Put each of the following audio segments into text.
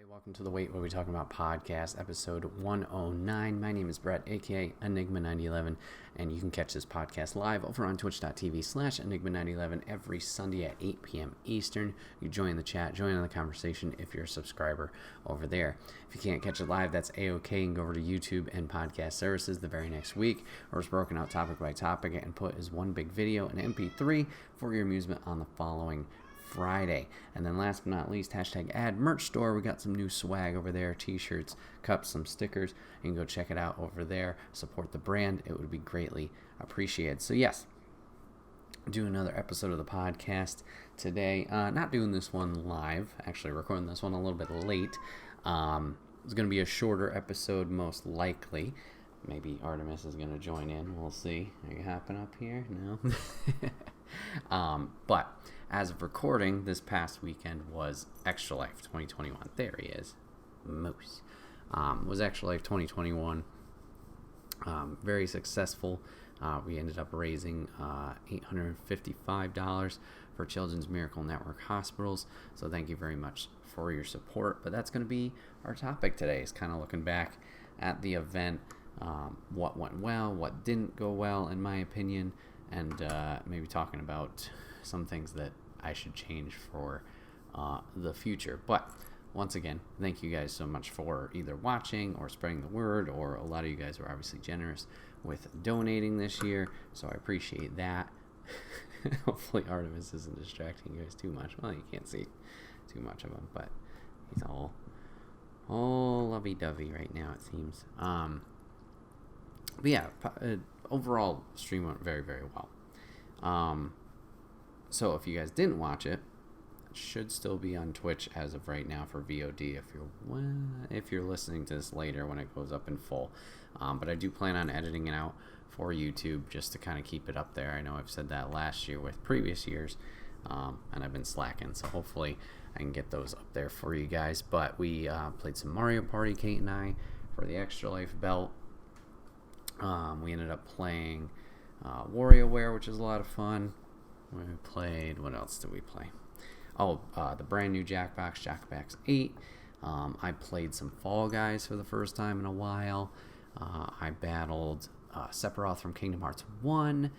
Welcome to the Wait What Are We Talking About podcast, episode 109. My name is Bret, aka Enigma9011, and you can catch this podcast live over on twitch.tv/Enigma9011 every Sunday at 8 p.m. Eastern. You join the chat, join in the conversation if you're a subscriber over there. If you can't catch it live, that's A-OK, and go over to YouTube and podcast services the very next week, where it's broken out topic by topic and put as one big video in MP3 for your amusement on the following Friday. And then last but not least, hashtag ad merch store. We got some new swag over there, t-shirts, cups, some stickers. You can go check it out over there. Support the brand. It would be greatly appreciated. So yes, do another episode of the podcast today. Not doing this one live, actually recording this one a little bit late. It's going to be a shorter episode most likely. Maybe Artemis is going to join in. We'll see. Are you hopping up here? No? But as of recording, this past weekend was Extra Life 2021. There he is. Moose. Was Extra Life 2021. Very successful. We ended up raising $855 for Children's Miracle Network hospitals. So thank you very much for your support. But that's going to be our topic today. Is kind of looking back at the event. What went well, what didn't go well, in my opinion, and maybe talking about some things that I should change for the future. But once again, thank you guys so much for either watching or spreading the word, or a lot of you guys were obviously generous with donating this year, so I appreciate that. Hopefully Artemis isn't distracting you guys too much. Well, you can't see too much of him, but he's all lovey-dovey right now, it seems. But yeah, overall, stream went very, very well. So if you guys didn't watch it, it should still be on Twitch as of right now for VOD if you're listening to this later when it goes up in full. But I do plan on editing it out for YouTube just to kind of keep it up there. I know I've said that last year with previous years, and I've been slacking, so hopefully I can get those up there for you guys. But we played some Mario Party, Kate and I, for the Extra Life belt. We ended up playing Warioware, which is a lot of fun. We played, what else did we play? The brand new Jackbox 8. I played some Fall Guys for the first time in a while. I battled Sephiroth from Kingdom Hearts 1.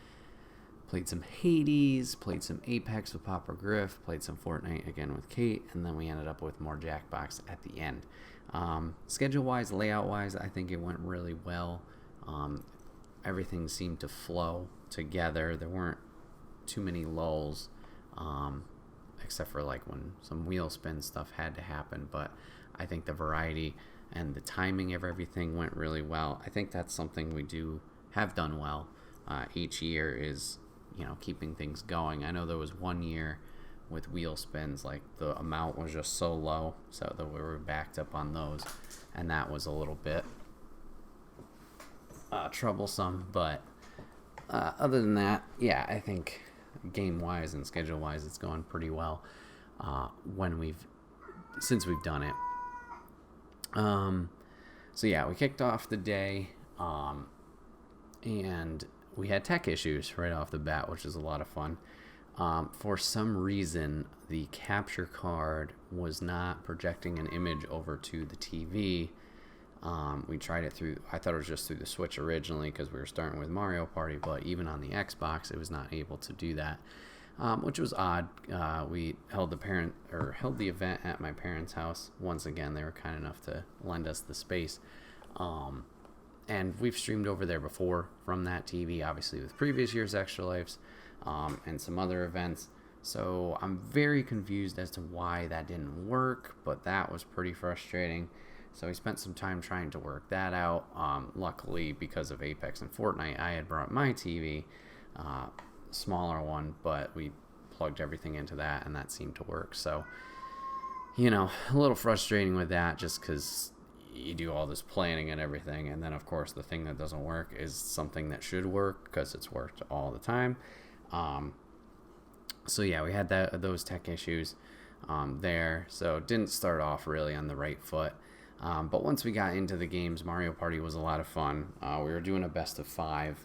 Played some Hades. Played some Apex with Papa Griff. Played some Fortnite again with Kate. And then we ended up with more Jackbox at the end. Schedule-wise, layout-wise, I think it went really well. Everything seemed to flow together. There weren't too many lulls, except for like when some wheel spin stuff had to happen. But I think the variety and the timing of everything went really well. I think that's something we have done well each year, is keeping things going. I know there was one year with wheel spins, like the amount was just so low, so that we were backed up on those, and that was a little bit troublesome. But other than that, yeah, I think game-wise and schedule-wise, it's going pretty well since we've done it. So yeah, we kicked off the day, and we had tech issues right off the bat, which is a lot of fun. For some reason, the capture card was not projecting an image over to the TV. We tried it I thought it was just through the Switch originally, because we were starting with Mario Party, but even on the Xbox, it was not able to do that, which was odd. We held the event at my parents' house. Once again, they were kind enough to lend us the space. And we've streamed over there before from that TV, obviously with previous year's Extra Lives, and some other events. So I'm very confused as to why that didn't work, but that was pretty frustrating. So we spent some time trying to work that out. Luckily, because of Apex and Fortnite, I had brought my TV, smaller one, but we plugged everything into that, and that seemed to work. So, a little frustrating with that, just because you do all this planning and everything, and then, of course, the thing that doesn't work is something that should work, because it's worked all the time. So, yeah, we had those tech issues there, so it didn't start off really on the right foot. But once we got into the games, Mario Party was a lot of fun. We were doing a best of 5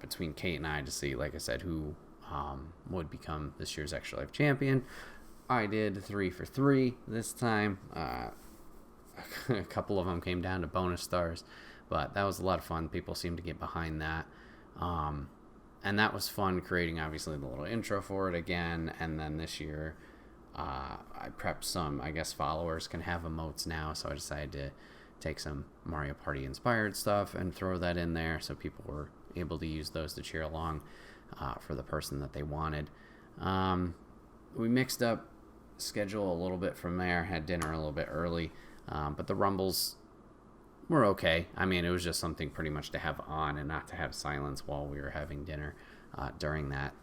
between Kate and I to see, like I said, who would become this year's Extra Life champion. I did 3 for 3 this time. A couple of them came down to bonus stars, but that was a lot of fun. People seemed to get behind that. And that was fun, creating obviously the little intro for it again. And then this year, I prepped some, I guess followers can have emotes now, so I decided to take some Mario Party inspired stuff and throw that in there so people were able to use those to cheer along for the person that they wanted. We mixed up schedule a little bit from there, had dinner a little bit early, but the rumbles were okay. I mean, it was just something pretty much to have on and not to have silence while we were having dinner during that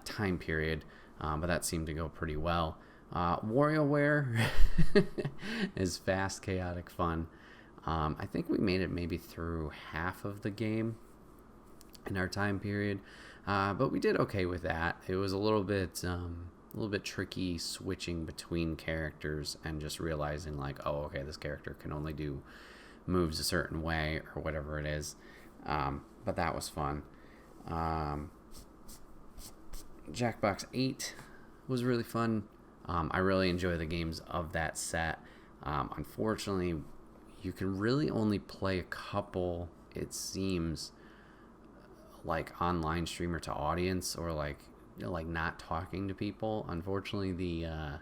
time period, but that seemed to go pretty well. Warioware is fast, chaotic fun. I think we made it maybe through half of the game in our time period, but we did okay with that. It was a little bit tricky switching between characters and just realizing like, oh, okay, this character can only do moves a certain way or whatever it is, but that was fun. Jackbox 8 was really fun. I really enjoy the games of that set. Unfortunately, you can really only play a couple, it seems, like online streamer to audience, or like, you know, like not talking to people. Unfortunately, the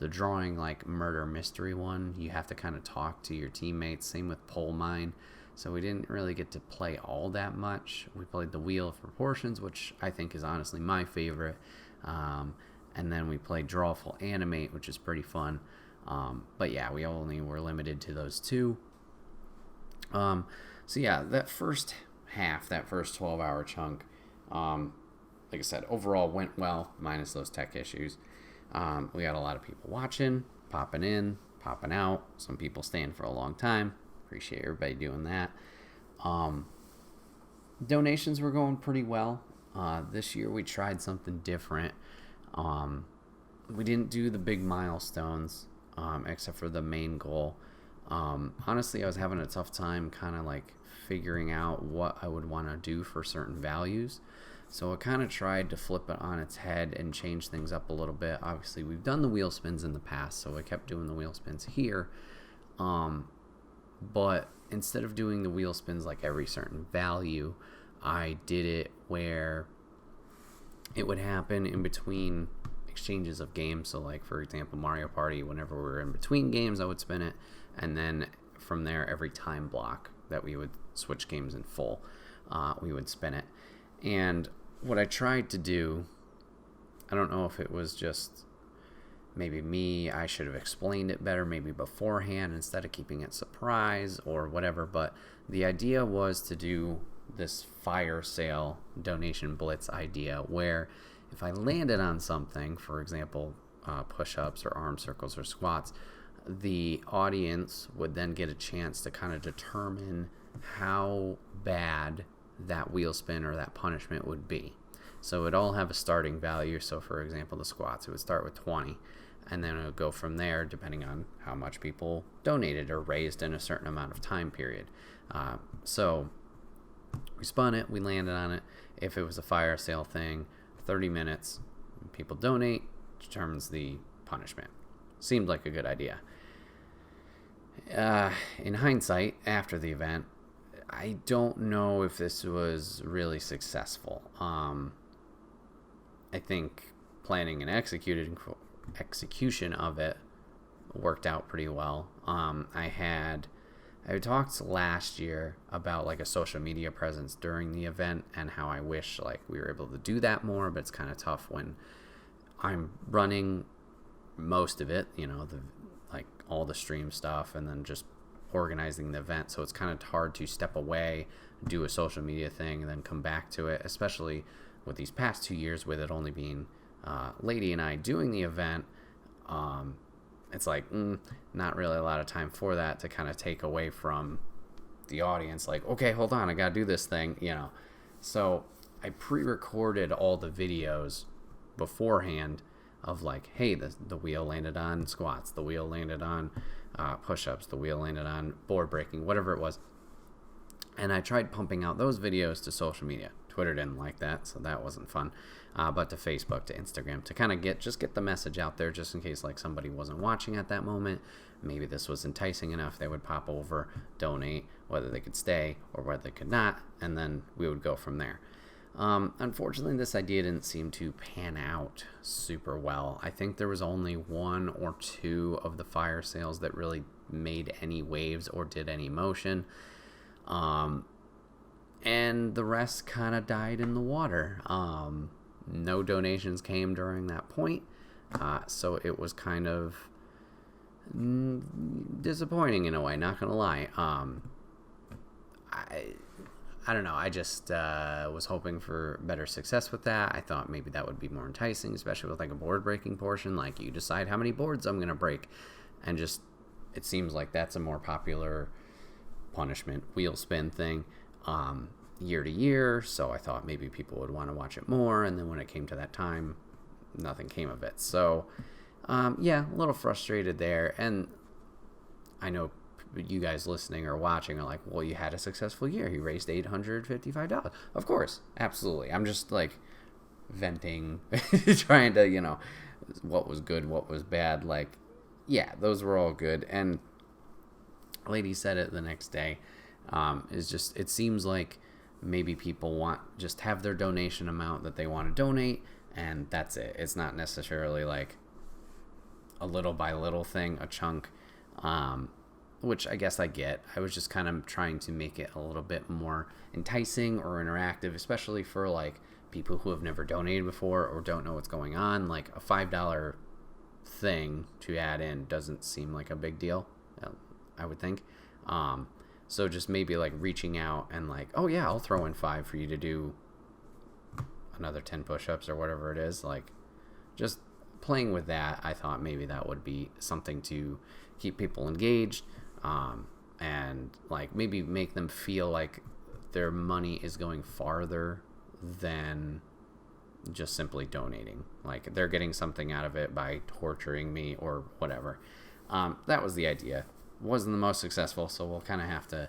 drawing like murder mystery one, you have to kind of talk to your teammates. Same with Pole Mine. So we didn't really get to play all that much. We played the Wheel of Proportions, which I think is honestly my favorite. And then we played Drawful Animate, which is pretty fun. But yeah, we only were limited to those two. So yeah, that first half, that first 12-hour chunk, like I said, overall went well, minus those tech issues. We got a lot of people watching, popping in, popping out. Some people staying for a long time. Appreciate everybody doing that. Donations were going pretty well. This year we tried something different. We didn't do the big milestones, except for the main goal. Honestly, I was having a tough time kind of like figuring out what I would want to do for certain values. So I kind of tried to flip it on its head and change things up a little bit. Obviously, we've done the wheel spins in the past, so I kept doing the wheel spins here. But instead of doing the wheel spins like every certain value, I did it where it would happen in between exchanges of games. So like, for example, Mario Party, whenever we were in between games, I would spin it. And then from there, every time block that we would switch games in full, we would spin it. And what I tried to do, I don't know if it was just maybe me, I should have explained it better maybe beforehand instead of keeping it surprise or whatever, but the idea was to do this fire sale donation blitz idea where if I landed on something, for example, push-ups or arm circles or squats, the audience would then get a chance to kind of determine how bad that wheel spin or that punishment would be. So it would all have a starting value. So for example, the squats, it would start with 20, and then it would go from there depending on how much people donated or raised in a certain amount of time period. So we spun it, we landed on it. If it was a fire sale thing, 30 minutes, people donate, determines the punishment. Seemed like a good idea. In hindsight, after the event, I don't know if this was really successful. I think planning and execution of it worked out pretty well. I talked last year about like a social media presence during the event and how I wish like we were able to do that more, but it's kind of tough when I'm running most of it, you know, like all the stream stuff and then just organizing the event. So it's kind of hard to step away, do a social media thing, and then come back to it, especially with these past 2 years with it only being Lady and I doing the event. It's like not really a lot of time for that to kind of take away from the audience. Like, okay, hold on, I gotta do this thing, you know. So I pre-recorded all the videos beforehand of like, hey, the wheel landed on squats, the wheel landed on push-ups, the wheel landed on board breaking, whatever it was. And I tried pumping out those videos to social media, Twitter didn't like that, so that wasn't fun. But to Facebook, to Instagram, to kind of get the message out there, just in case like somebody wasn't watching at that moment. Maybe this was enticing enough, they would pop over, donate, whether they could stay or whether they could not, and then we would go from there. Unfortunately, this idea didn't seem to pan out super well. I think there was only 1 or 2 of the fire sales that really made any waves or did any motion. And the rest kind of died in the water. No donations came during that point. So it was kind of disappointing in a way, not gonna lie. I don't know. I just was hoping for better success with that. I thought maybe that would be more enticing, especially with like a board breaking portion. Like you decide how many boards I'm going to break. And just, it seems like that's a more popular punishment wheel spin thing year to year. So I thought maybe people would want to watch it more. And then when it came to that time, nothing came of it. So yeah, a little frustrated there. And I know you guys listening or watching are like, well, you had a successful year. You raised $855. Of course, absolutely. I'm just like venting, trying to, you know, what was good, what was bad. Like, yeah, those were all good. And lady said it the next day. Is just, it seems like maybe people want, just have their donation amount that they want to donate, and that's it. It's not necessarily like a little by little thing, a chunk. Which I guess I get. I was just kind of trying to make it a little bit more enticing or interactive, especially for like people who have never donated before or don't know what's going on. Like a $5 thing to add in doesn't seem like a big deal, I would think. So just maybe like reaching out and like, oh yeah, I'll throw in 5 for you to do another 10 push-ups or whatever it is. Like just playing with that, I thought maybe that would be something to keep people engaged. And like maybe make them feel like their money is going farther than just simply donating. Like they're getting something out of it by torturing me or whatever. That was the idea. Wasn't the most successful, so we'll kind of have to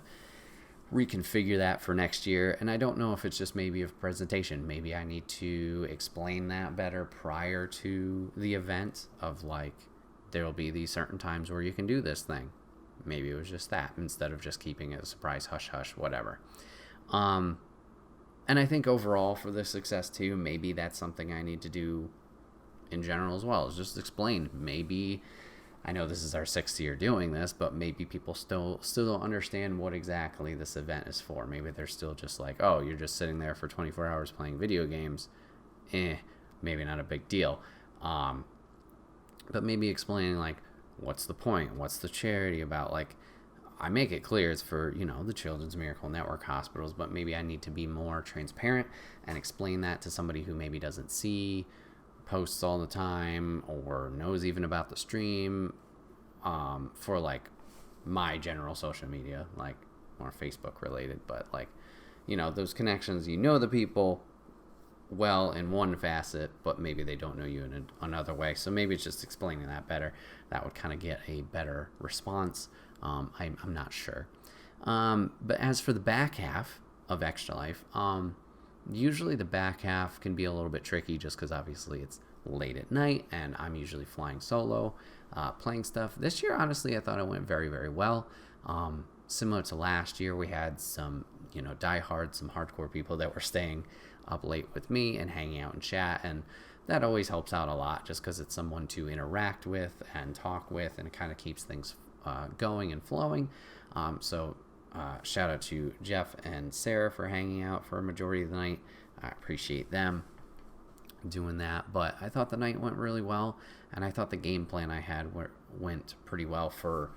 reconfigure that for next year. And I don't know if it's just maybe a presentation. Maybe I need to explain that better prior to the event of like, there'll be these certain times where you can do this thing. Maybe it was just that instead of just keeping it a surprise, hush, hush, whatever. And I think overall for the success too, maybe that's something I need to do in general as well, is just explain. Maybe, I know this is our 6th year doing this, but maybe people still don't understand what exactly this event is for. Maybe they're still just like, oh, you're just sitting there for 24 hours playing video games. Maybe not a big deal. But maybe explaining like, what's the point? What's the charity about? Like, I make it clear it's for, you know, the Children's Miracle Network hospitals, but maybe I need to be more transparent and explain that to somebody who maybe doesn't see posts all the time or knows even about the stream, for like my general social media, like more Facebook related, but like, you know, those connections, you know, the people well in one facet, but maybe they don't know you in another way. So maybe it's just explaining that better. That would kind of get a better response. I'm not sure. But as for the back half of Extra Life, usually the back half can be a little bit tricky just because obviously it's late at night and I'm usually flying solo, playing stuff. This year, honestly, I thought it went very, very well. Similar to last year, we had some, you know, diehard, some hardcore people that were staying up late with me and hanging out and chat, and that always helps out a lot just because it's someone to interact with and talk with, and it kind of keeps things going and flowing. So shout out to Jeff and Sarah for hanging out for a majority of the night. I appreciate them doing that, but I thought the night went really well, and I thought the game plan I had went pretty well for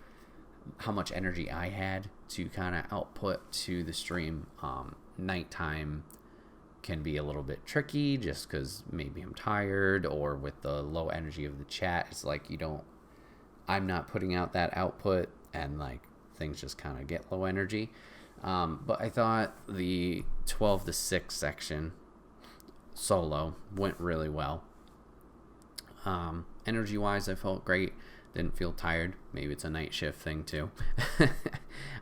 how much energy I had to kind of output to the stream. Nighttime can be a little bit tricky just because maybe I'm tired, or with the low energy of the chat, it's like I'm not putting out that output, and like things just kind of get low energy. But I thought the 12 to 6 section solo went really well. Energy wise, I felt great. Didn't feel tired. Maybe it's a night shift thing too.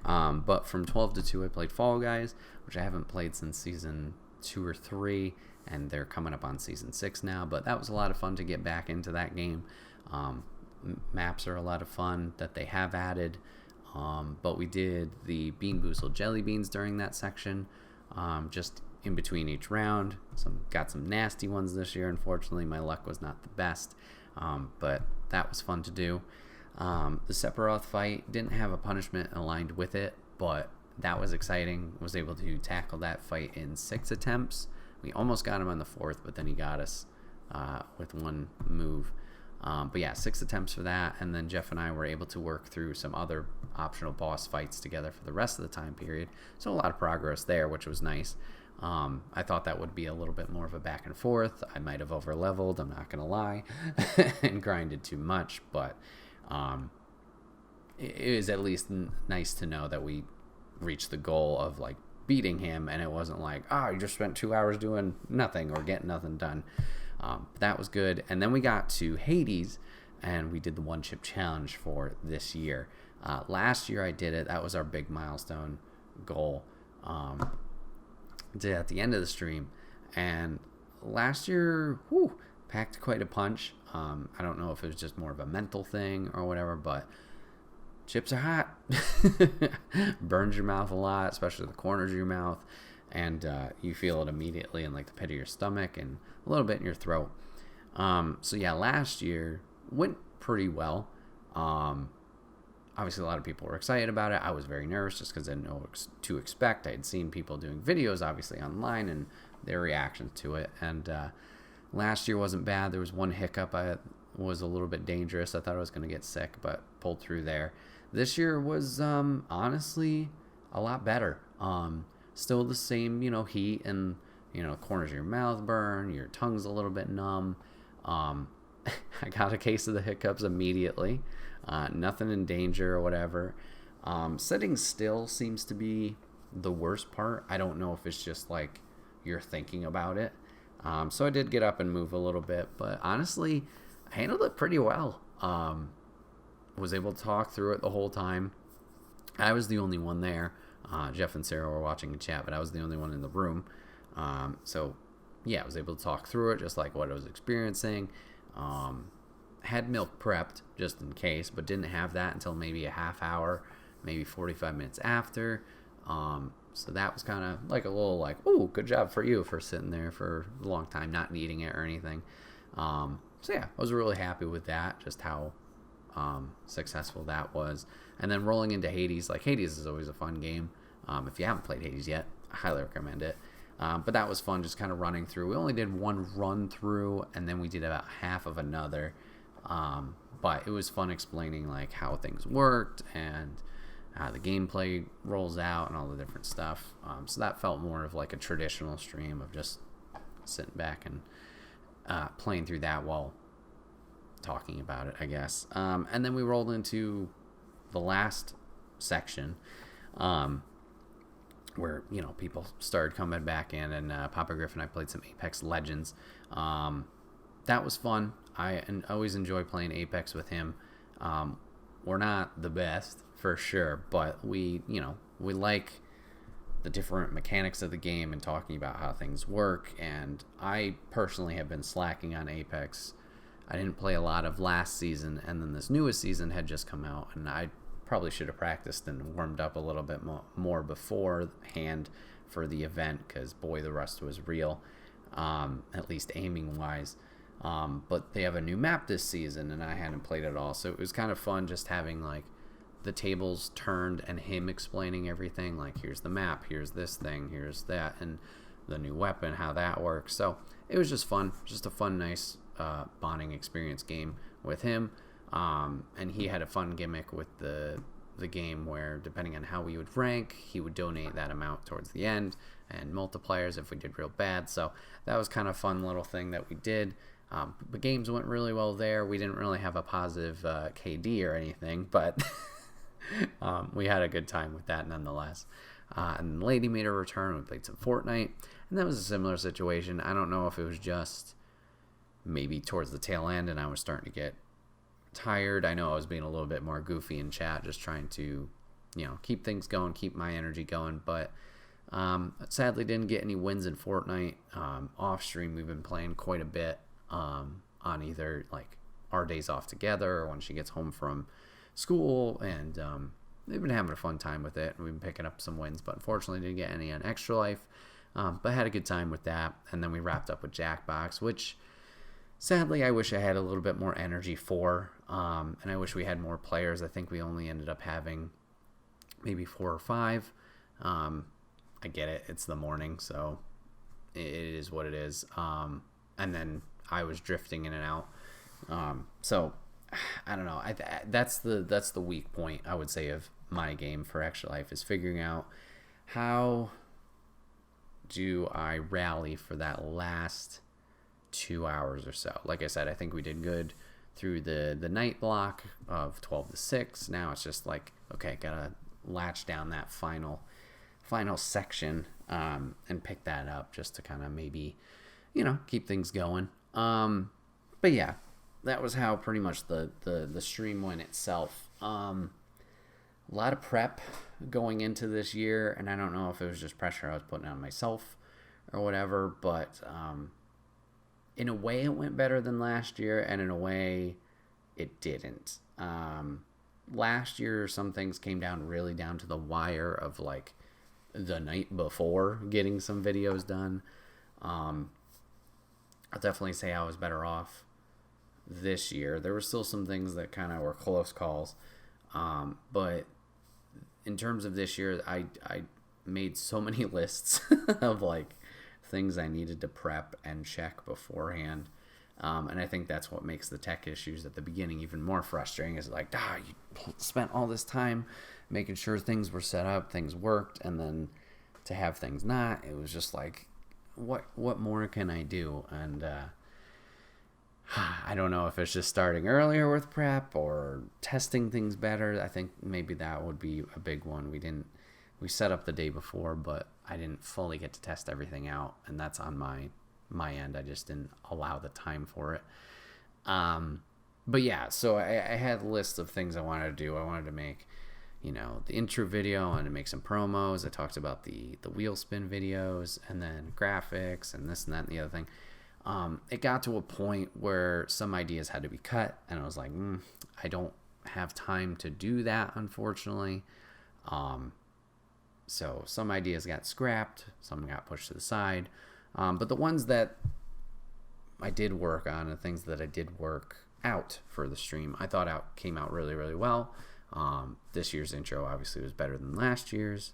But from 12 to 2, I played Fall Guys, which I haven't played since season 2 or 3, and they're coming up on season 6 now. But that was a lot of fun to get back into that game. Maps are a lot of fun that they have added. But we did the Bean Boozled jelly beans during that section, just in between each round. Got some nasty ones this year. Unfortunately, my luck was not the best, but that was fun to do. The Sephiroth fight didn't have a punishment aligned with it, but that was exciting. Was able to tackle that fight in 6 attempts. We almost got him on the 4th, but then he got us with one move. But yeah, 6 attempts for that, and then Jeff and I were able to work through some other optional boss fights together for the rest of the time period. So a lot of progress there, which was nice. I thought that would be a little bit more of a back and forth. I might have over leveled, I'm not going to lie, and grinded too much, but it is at least nice to know that we reached the goal of like beating him, and it wasn't like, you just spent 2 hours doing nothing or getting nothing done. That was good. And then we got to Hades, and we did the 1-chip challenge for this year. Last year I did it. That was our big milestone goal. Did it at the end of the stream, and last year, packed quite a punch. I don't know if it was just more of a mental thing or whatever, but chips are hot. Burns your mouth a lot, especially the corners of your mouth, and you feel it immediately in like the pit of your stomach and a little bit in your throat. So yeah, last year went pretty well. Obviously, a lot of people were excited about it. I was very nervous just because I didn't know what to expect. I had seen people doing videos, obviously, online and their reactions to it. And last year wasn't bad. There was one hiccup. I was a little bit dangerous. I thought I was going to get sick, but pulled through there. This year was honestly a lot better. Still the same, heat and, corners of your mouth burn. Your tongue's a little bit numb. I got a case of the hiccups immediately. Nothing in danger or whatever. Sitting still seems to be the worst part. I don't know if it's just like you're thinking about it. So I did get up and move a little bit, but honestly, I handled it pretty well. Was able to talk through it the whole time. I was the only one there. Jeff and Sarah were watching the chat, but I was the only one in the room. So yeah, I was able to talk through it, just like what I was experiencing. Had milk prepped just in case, but didn't have that until maybe a half hour, maybe 45 minutes after. So that was kind of like a little like, ooh, good job for you for sitting there for a long time, not needing it or anything. So yeah, I was really happy with that, just how successful that was. And then rolling into Hades, like Hades is always a fun game. If you haven't played Hades yet, I highly recommend it. But that was fun, just kind of running through. We only did one run through, and then we did about half of another. But it was fun explaining like how things worked and how the gameplay rolls out and all the different stuff. So that felt more of like a traditional stream of just sitting back and playing through that while talking about it, I guess. And then we rolled into the last section, where people started coming back in, and Papa Griff and I played some Apex Legends. That was fun. I always enjoy playing Apex with him. We're not the best for sure, but we like the different mechanics of the game and talking about how things work. And I personally have been slacking on Apex. I didn't play a lot of last season, and then this newest season had just come out, and I probably should have practiced and warmed up a little bit more beforehand for the event, because boy, the rust was real, at least aiming wise. But they have a new map this season, and I hadn't played it all, so it was kind of fun just having like the tables turned and him explaining everything, like here's the map, here's this thing, here's that, and the new weapon, how that works. So it was just fun, just a fun, nice bonding experience game with him. And he had a fun gimmick with the game where, depending on how we would rank, he would donate that amount towards the end, and multipliers if we did real bad. So that was kind of a fun little thing that we did. The games went really well there. We didn't really have a positive KD or anything, but we had a good time with that nonetheless. And the lady made her return. We played some Fortnite, and that was a similar situation. I don't know if it was just maybe towards the tail end and I was starting to get tired. I know I was being a little bit more goofy in chat, just trying to keep things going, keep my energy going, but Sadly, didn't get any wins in Fortnite. Off stream, we've been playing quite a bit on either like our days off together or when she gets home from school, and they've been having a fun time with it. We've been picking up some wins, but unfortunately didn't get any on Extra Life. But had a good time with that, and then we wrapped up with Jackbox, which sadly I wish I had a little bit more energy for, and I wish we had more players. I think we only ended up having maybe 4 or 5. I get it, it's the morning, so it is what it is. And then I was drifting in and out. So I don't know. That's the weak point, I would say, of my game for Extra Life, is figuring out how do I rally for that last 2 hours or so. Like I said, I think we did good through the night block of 12 to 6. Now it's just like, okay, gotta latch down that final section and pick that up just to kind of maybe, keep things going. But yeah, that was how pretty much the stream went itself. A lot of prep going into this year, and I don't know if it was just pressure I was putting on myself or whatever, but in a way it went better than last year, and in a way it didn't. Last year some things came down really down to the wire of like the night before getting some videos done. I'll definitely say I was better off this year. There were still some things that kind of were close calls, but in terms of this year, I made so many lists of like things I needed to prep and check beforehand, and I think that's what makes the tech issues at the beginning even more frustrating. Is like, you spent all this time making sure things were set up, things worked, and then to have things not, it was just like, what more can I do? And I don't know if it's just starting earlier with prep or testing things better. I think maybe that would be a big one. We set up the day before, but I didn't fully get to test everything out, and that's on my end. I just didn't allow the time for it. But yeah, so I had a list of things I wanted to do. I wanted to make, the intro video. I wanted to make some promos. I talked about the wheel spin videos, and then graphics and this and that and the other thing. It got to a point where some ideas had to be cut, and I was like, I don't have time to do that, unfortunately. So some ideas got scrapped, some got pushed to the side. But the ones that I did work on, and things that I did work out for the stream, I thought came out really, really well. This year's intro obviously was better than last year's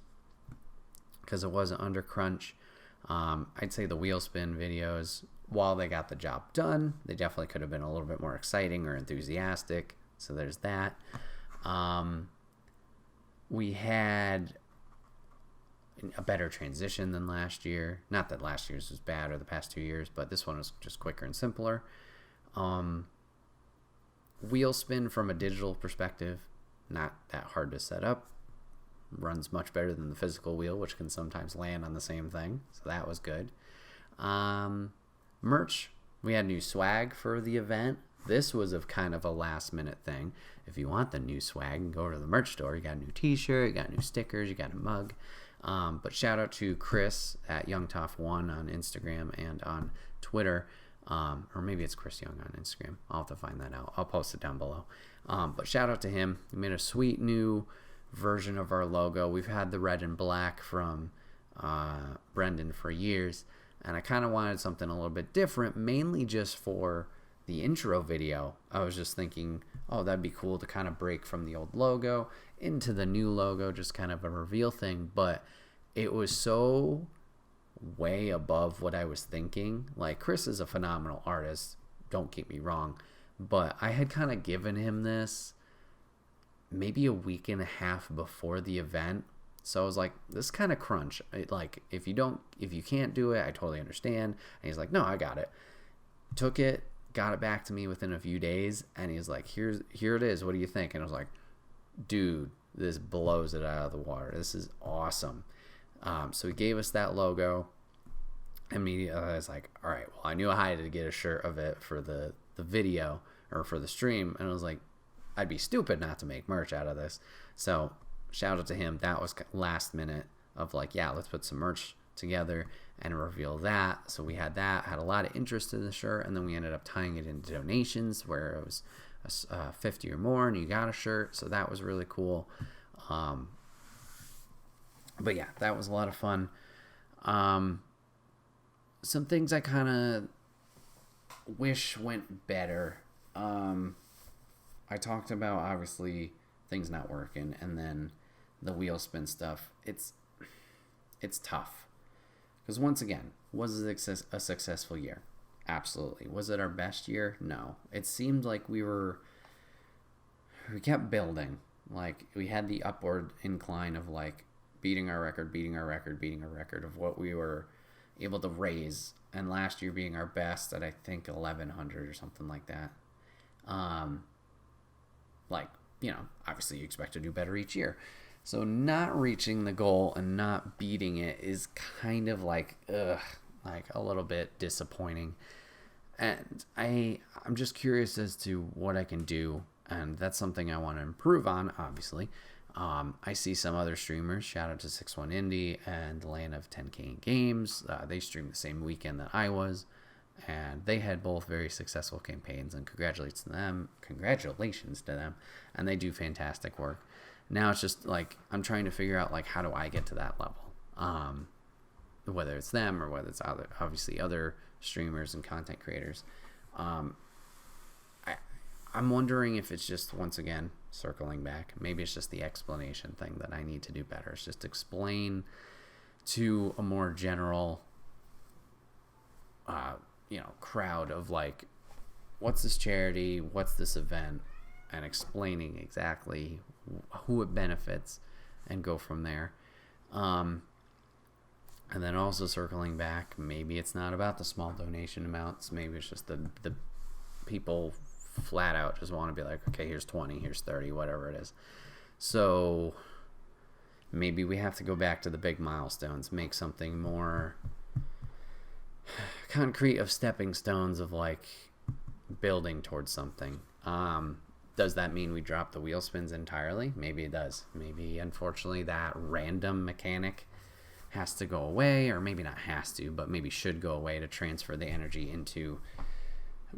because it wasn't under crunch. I'd say the wheel spin videos, while they got the job done, they definitely could have been a little bit more exciting or enthusiastic. So there's that. We had a better transition than last year. Not that last year's was bad or the past 2 years, but this one was just quicker and simpler. Wheel spin from a digital perspective, not that hard to set up. Runs much better than the physical wheel, which can sometimes land on the same thing. So that was good. Merch, we had new swag for the event. This was a kind of a last minute thing. If you want the new swag, go to the merch store. You got a new t-shirt, you got new stickers, you got a mug. But shout out to Chris at YoungToff1 on Instagram and on Twitter. Or maybe it's Chris Young on Instagram. I'll have to find that out. I'll post it down below. But shout out to him. He made a sweet new version of our logo. We've had the red and black from Brendan for years, and I kind of wanted something a little bit different, mainly just for the intro video. I was just thinking, that'd be cool to kind of break from the old logo into the new logo, just kind of a reveal thing. But it was so way above what I was thinking. Like, Chris is a phenomenal artist, don't get me wrong, but I had kind of given him this maybe a week and a half before the event. So I was like, this kind of crunch. Like, if you can't do it, I totally understand. And he's like, no, I got it. Took it, got it back to me within a few days, and he's like, here it is. What do you think? And I was like, dude, this blows it out of the water. This is awesome. So he gave us that logo. Immediately, I was like, all right, well, I knew I had to get a shirt of it for the video or for the stream. And I was like, I'd be stupid not to make merch out of this. So shout out to him. That was last minute. of like, yeah, let's put some merch together and reveal that. So we had a lot of interest in the shirt, and then we ended up tying it into donations where it was 50 or more and you got a shirt. So that was really cool. But yeah, that was a lot of fun. Some things I kind of wish went better. I talked about, obviously, things not working, and then the wheel spin stuff. It's tough. Because once again, was it a successful year? Absolutely. Was it our best year? No. It seemed like we kept building. Like, we had the upward incline of, like, beating our record of what we were able to raise, and last year being our best at, I think, 1,100 or something like that. Like, you know, obviously you expect to do better each year. So not reaching the goal and not beating it is kind of like a little bit disappointing. And I'm just curious as to what I can do, and that's something I want to improve on, obviously. I see some other streamers, shout out to 61 Indie and the Land of 10K Games. They streamed the same weekend that I was, and they had both very successful campaigns, and congratulations to them, and they do fantastic work. Now it's just like I'm trying to figure out, like, how do I get to that level, whether it's them or whether it's other streamers and content creators. I'm wondering if it's just, once again, circling back, maybe it's just the explanation thing that I need to do better. It's just explain to a more general crowd of, like, what's this charity, what's this event, and explaining exactly who it benefits and go from there. And then also circling back, maybe it's not about the small donation amounts, maybe it's just the people flat out just want to be like, okay, here's 20, here's 30, whatever it is. So maybe we have to go back to the big milestones, make something more concrete of stepping stones of, like, building towards something. Does that mean we drop the wheel spins entirely? Maybe it does. Maybe, unfortunately, that random mechanic has to go away, or maybe not has to, but maybe should go away to transfer the energy into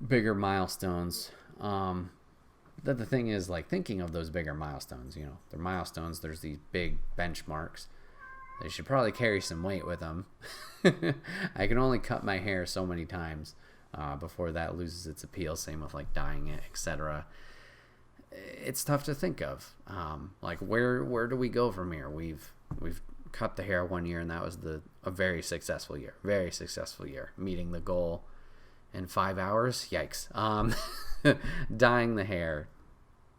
bigger milestones. That the thing is, like, thinking of those bigger milestones, you know, they're milestones, there's these big benchmarks. They should probably carry some weight with them. I can only cut my hair so many times before that loses its appeal. Same with, like, dyeing it, etc. It's tough to think of. Like, where do we go from here? We've cut the hair one year, and that was a very successful year. Very successful year. Meeting the goal in 5 hours. Yikes. Dyeing the hair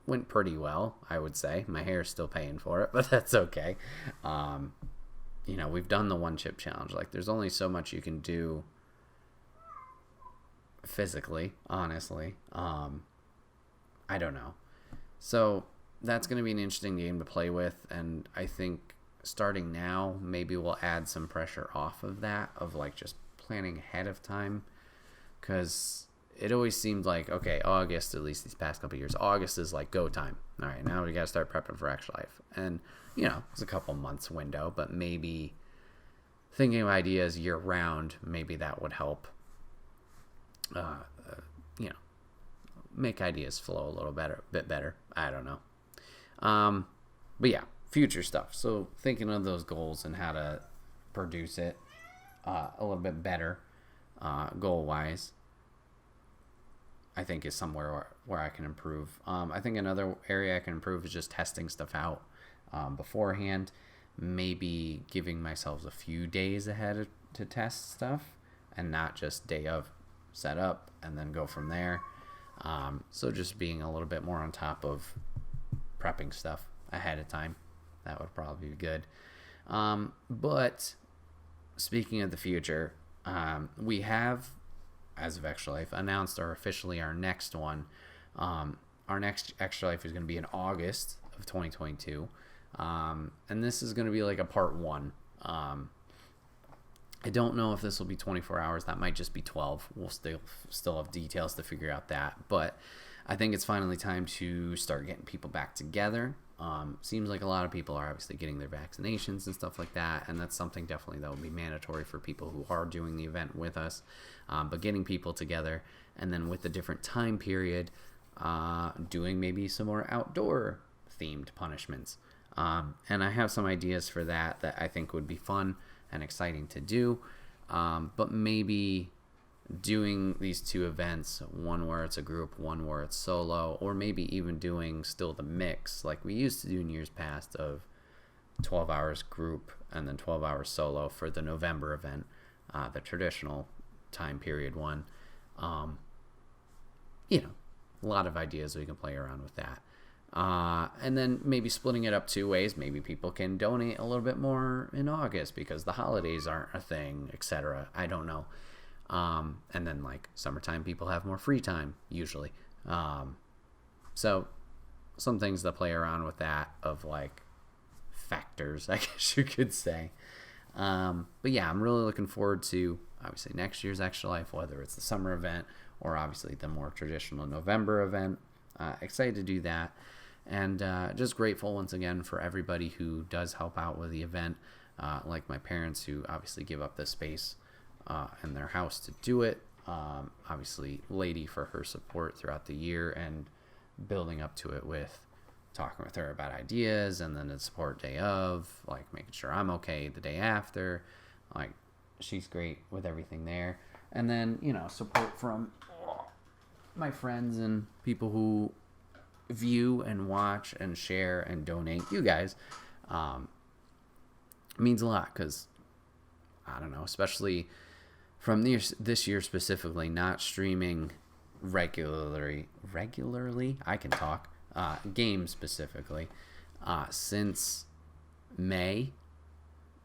went pretty well, I would say. My hair's still paying for it, but that's okay. You know, we've done the one chip challenge. Like, there's only so much you can do physically, honestly. I don't know. So that's going to be an interesting game to play with, and I think starting now, maybe we'll add some pressure off of that, of, like, just planning ahead of time, because it always seemed like, okay, August, at least these past couple of years, August is like go time. All right, now we got to start prepping for Extra Life. And, you know, it's a couple months window, but maybe thinking of ideas year round, maybe that would help, make ideas flow a bit better. I don't know. But yeah, future stuff. So thinking of those goals and how to produce it a little bit better, goal-wise, I think is somewhere where I can improve. I think another area I can improve is just testing stuff out beforehand. Maybe giving myself a few days ahead to test stuff and not just day of, set up and then go from there. So just being a little bit more on top of prepping stuff ahead of time. That would probably be good. But speaking of the future, we have, as of Extra Life, announced officially our next one. Our next Extra Life is going to be in August of 2022. And this is going to be like a part 1. I don't know if this will be 24 hours. That might just be 12. We'll still have details to figure out that. But I think it's finally time to start getting people back together. Seems like a lot of people are obviously getting their vaccinations and stuff like that, and that's something definitely that will be mandatory for people who are doing the event with us. But getting people together, and then with the different time period, doing maybe some more outdoor themed punishments. And I have some ideas for that I think would be fun and exciting to do. But maybe doing these two events, one where it's a group, one where it's solo, or maybe even doing still the mix like we used to do in years past of 12 hours group and then 12 hours solo for the November event, the traditional time period one. A lot of ideas we can play around with that. And then maybe splitting it up two ways. Maybe people can donate a little bit more in August because the holidays aren't a thing, etc. I don't know. And then like summertime, people have more free time usually. So some things to play around with that of like factors, I guess you could say. But yeah, I'm really looking forward to obviously next year's Extra Life, whether it's the summer event or obviously the more traditional November event. Excited to do that. And just grateful once again for everybody who does help out with the event, like my parents who obviously give up the space in their house to do it. Obviously, Lady for her support throughout the year and building up to it with talking with her about ideas, and then the support day of, like making sure I'm okay the day after. Like, she's great with everything there. And then, support from my friends and people who view and watch and share and donate. You guys means a lot because I don't know, especially from this year specifically, not streaming regularly. I can talk. Games specifically since May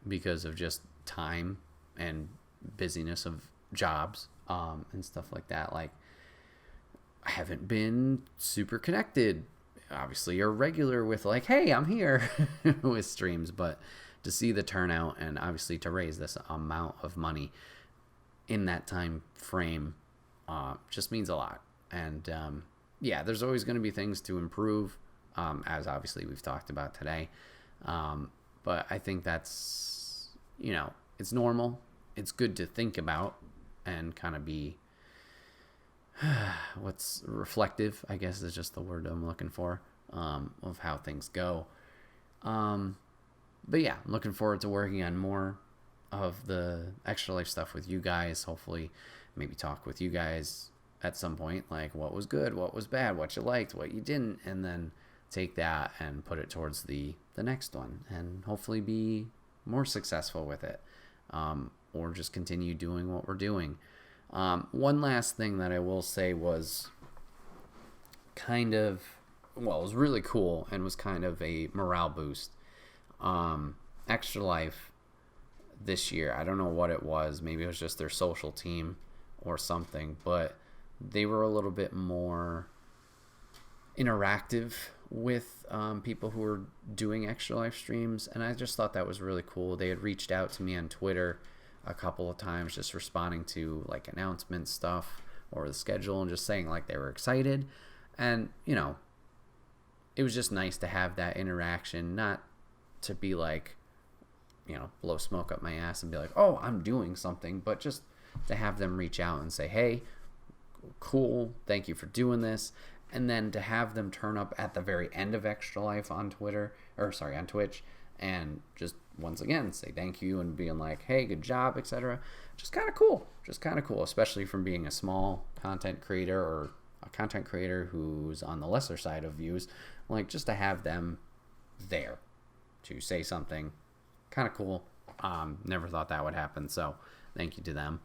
because of just time and busyness of jobs and stuff like that. Like, I haven't been super connected, obviously, or regular with like, hey, I'm here with streams, but to see the turnout and obviously to raise this amount of money in that time frame just means a lot. And yeah, there's always going to be things to improve, as obviously we've talked about today. But I think that's, it's normal. It's good to think about and kind of be what's reflective, I guess is just the word I'm looking for, of how things go. But yeah, I'm looking forward to working on more of the Extra Life stuff with you guys. Hopefully maybe talk with you guys at some point, like what was good, what was bad, what you liked, what you didn't, and then take that and put it towards the next one and hopefully be more successful with it, or just continue doing what we're doing. One last thing that I will say was it was really cool and was kind of a morale boost. Extra Life this year, I don't know what it was. Maybe it was just their social team or something, but they were a little bit more interactive with people who were doing Extra Life streams, and I just thought that was really cool. They had reached out to me on Twitter a couple of times, just responding to like announcement stuff or the schedule and just saying like they were excited. And it was just nice to have that interaction, not to be like blow smoke up my ass and be like, oh, I'm doing something, but just to have them reach out and say, hey, cool, thank you for doing this. And then to have them turn up at the very end of Extra Life on on Twitch, and just once again say thank you and being like, hey, good job, etc. Just kind of cool, especially from being a small content creator or a content creator who's on the lesser side of views. Like, just to have them there to say something, kind of cool. Never thought that would happen, so thank you to them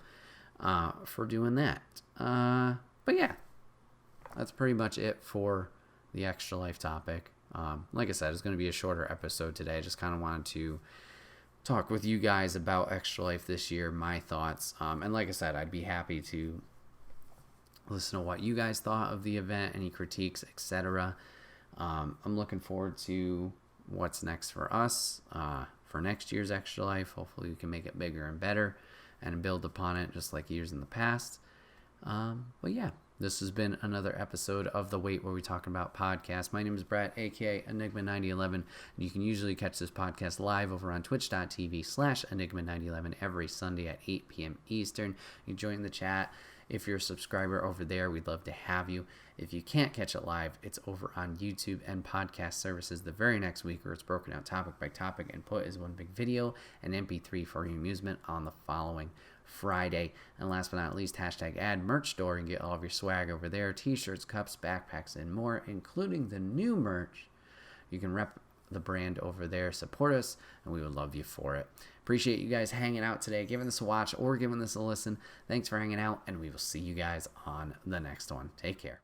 for doing that. But yeah, that's pretty much it for the Extra Life topic. Like I said, it's going to be a shorter episode today. I just kind of wanted to talk with you guys about Extra Life this year, my thoughts. And like I said, I'd be happy to listen to what you guys thought of the event, any critiques, etc. I'm looking forward to what's next for us for next year's Extra Life. Hopefully we can make it bigger and better and build upon it just like years in the past. But yeah, This has been another episode of The Wait Where We Talk About podcast. My name is Bret, aka Enigma9011, and you can usually catch this podcast live over on twitch.tv/Enigma9011 every Sunday at 8 p.m. Eastern. You join the chat. If you're a subscriber over there, we'd love to have you. If you can't catch it live, it's over on YouTube and podcast services the very next week, where it's broken out topic by topic and put as one big video and MP3 for your amusement on the following Friday. And last but not least, #ad merch store, and get all of your swag over there: t-shirts, cups, backpacks, and more, including the new merch. You can rep the brand over there. Support us, and we would love you for it. Appreciate you guys hanging out today, giving this a watch or giving this a listen. Thanks for hanging out, and we will see you guys on the next one. Take care.